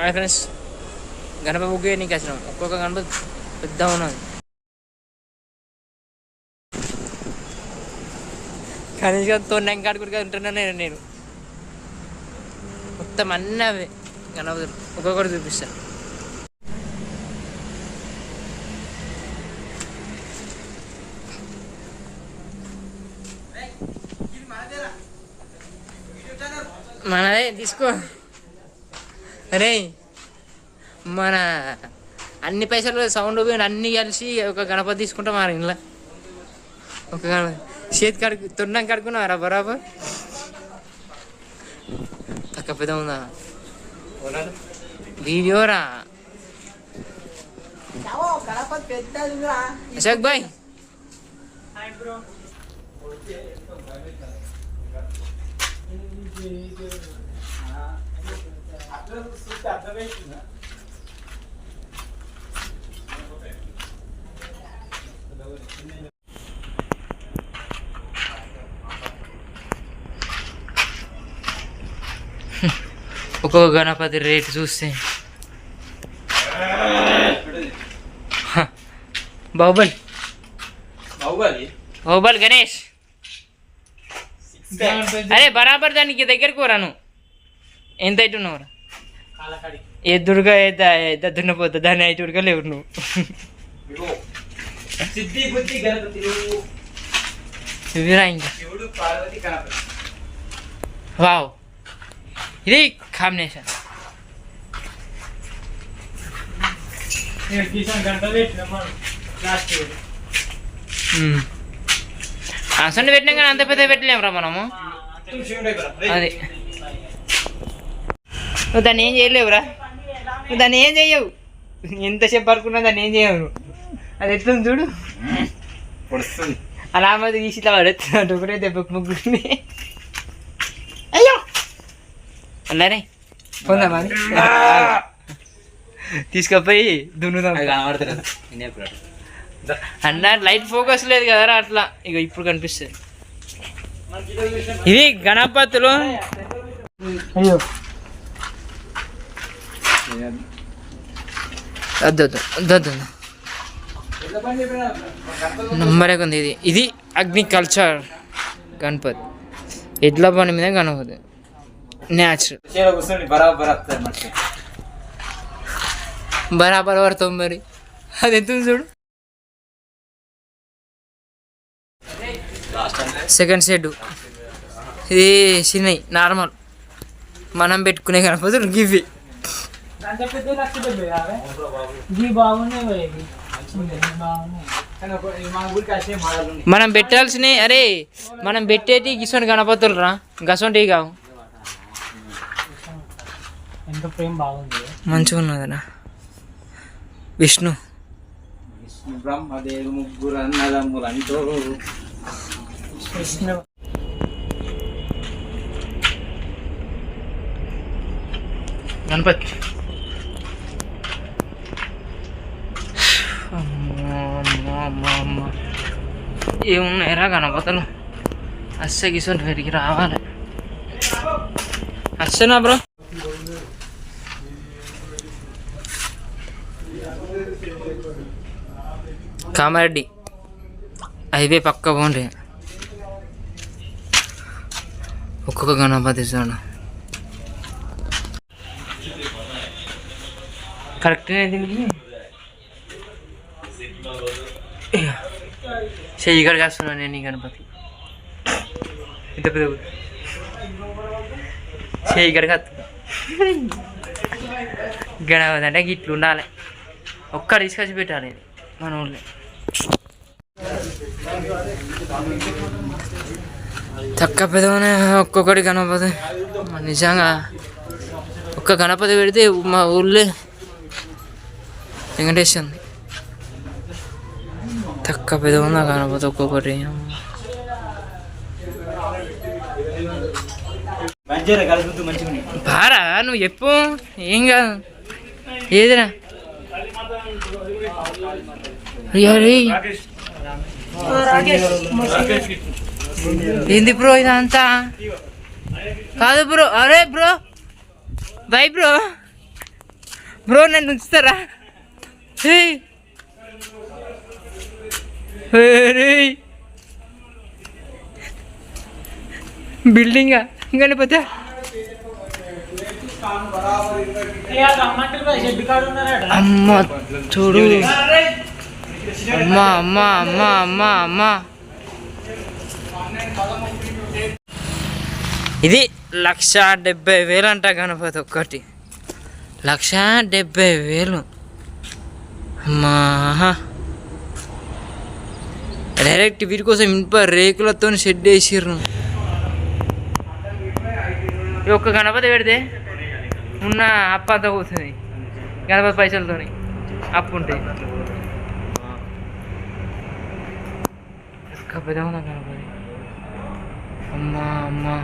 Hi friends, Ganapati book నీకు వచ్చినాం. ఒక్కొక్క గణపతి పెద్ద ఉన్నది, కనీసం తొండం కాడుకుడిగా ఉంటున్నాను నేను. మొత్తం అన్నీ అవే గణపతులు, ఒక్కొక్కటి చూపిస్తాను. మనదే తీసుకో. అరే మన అన్ని పైసలు సౌండ్ అన్నీ కలిసి ఒక గణపతి తీసుకుంటాం. మన ఇంట్లో ఒక గణపతి చేతి కడుకు తొండం కడుక్కున్నారా బరాబర్? తక్కువ పెద్ద ఉందా వీడియోరా అశోక్ బాయ్. ఒక్కొక్క గణపతి రేటు చూస్తే బాహుబలి బాహుబలి గణేష్. అరే బరాబర్ దానికి దగ్గరకు రాను. ఎంత అవుతున్నావు? ఎద్దుడుగా దున్నపోతా దాన్ని ఐదుడుగా లేవు నువ్వు. ఇంకా వావ్, ఇది కాంబినేషన్. అసలు పెట్టినాం కానీ అంత పెద్ద పెట్టలేమురా మనము. అది నువ్వు దాన్ని ఏం చేయలేవురా, నువ్వు దాన్ని ఏం చెయ్యవు. ఎంతసేపు పడుకున్నా దాన్ని ఏం చేయవు. అది ఎట్లుంది చూడు, అలా మరి తీసి ఇట్లా పడుతున్నాడు ఒకటే దెబ్బకు ముగ్గురిని. అయ్యో అన్నారే పొందామా తీసుకపోయి దున్నుదాం. అన్న లైట్ ఫోకస్ లేదు కదరా అట్లా. ఇక ఇప్పుడు కనిపిస్తుంది. ఇది గణపతులు. అయ్యో నంబరే ఉంది. ఇది అగ్నికల్చర్ గణపతి, ఎడ్ల పని మీద గణపతి న్యాచురల్ బరాబర్ పడతాం మరి. అది ఎంత చూడు. సెకండ్ షెడ్ ఇది చిన్నవి నార్మల్ మనం పెట్టుకునే గణపతులు గివి. మనం పెట్టాల్సినవి. అరే మనం పెట్టేటి గిసోని గణపతులు రా, గసోంటివి కావు. మంచిగా ఉన్నదనా విష్ణు బ్రహ్మదేవు ముగ్గురు అన్నదమ్ములు అంటూ గణపతి. ఏమున్నాయిరా గణపతులు? అస్స గిసోని పెరిగి రావాలి. అస్సనా బ్రో. కామారెడ్డి హైవే పక్క పోండి. ఒక్కొక్క గణపతి చూడ కరెక్ట్గా దీనికి చెయ్యి ఇక్కడికి వస్తున్నాను నేను. ఈ గణపతి ఇంత పెద్ద చెయ్యి ఇక్కడికి వస్తున్నా. గణపతి అంటే గిట్లు ఉండాలి. ఒక్క తీసుకొచ్చి పెట్టాలి మన ఊళ్ళో. తక్కువ పెదవనే ఒక్కొక్కటి గణపతి. నిజంగా ఒక్క గణపతి పెడితే మా ఊళ్ళో వెంకటేశ్వర తక్కువ పెదవున్న గణపతి ఒక్కొక్కటి. బారా నువ్వు చెప్పు, ఏం కాదు. ఏదిరా ఏంది బ్రో ఇదంతా? కాదు బ్రో. అరే బ్రో బై బ్రో, బ్రో నన్ను ఉంచుతారా? బిల్డింగా గణపతి అమ్మ చూడు అమ్మా అమ్మా అమ్మా అమ్మా అమ్మా. ఇది 1,70,000 అంట గణపతి ఒక్కటి. 1,70,000 అమ్మా. డైరెక్ట్ వీటి కోసం ఇనుప రేకులతో షెడ్ వేసిర్రు. ఈ ఒక్క గణపతి పెడితే ఉన్న అప్పు అంతా పోతుంది గణపతి పైసలతో. అప్పు ఉంటాయి పెద్ద గణపతి. అమ్మా అమ్మా